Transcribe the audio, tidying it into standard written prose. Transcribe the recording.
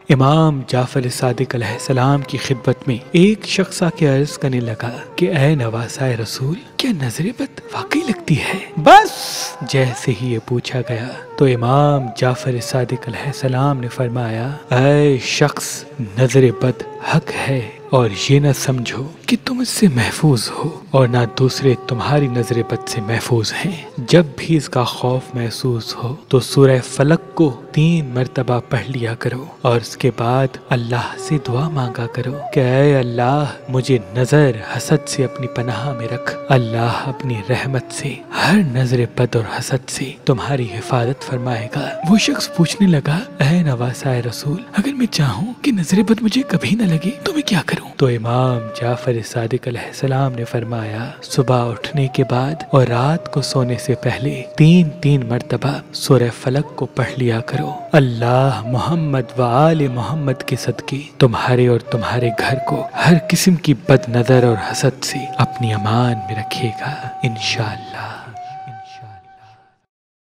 इमाम जाफर सादिक अलैहिस्सलाम की खिदमत में एक शख्स आके अर्ज करने लगा कि ऐ नवासाए रसूल, क्या नजर बद वाकई लगती है? बस जैसे ही ये पूछा गया तो इमाम जाफर सादिक अलैहिस्सलाम ने फरमाया, ऐ शख्स, नजर बद हक है और ये न समझो कि तुम इससे महफूज हो और ना दूसरे तुम्हारी नजर बद से महफूज हैं। जब भी इसका खौफ महसूस हो तो सूरह फलक को 3 मरतबा पढ़ लिया करो और उसके बाद अल्लाह से दुआ मांगा करो कि ऐ अल्लाह, मुझे नजर हसद से अपनी पनाह में रख। अल्लाह अपनी रहमत से हर नजर बद और हसद से तुम्हारी हिफाजत फरमाएगा। वो शख्स पूछने लगा, ऐ नवासाए रसूल, अगर मैं चाहूँ कि नजर बद मुझे कभी न लगे तो मैं क्या करूँ? तो इमाम जाफर सादिक अलैहिस्सलाम ने फरमाया, सुबह उठने के बाद और रात को सोने से पहले 3 मरतबा सूरह फलक को पढ़ लिया करो। अल्लाह मोहम्मद व आले मोहम्मद के सदके तुम्हारे और तुम्हारे घर को हर किस्म की बद नजर और हसद से अपनी अमान में रखेगा इंशाअल्लाह।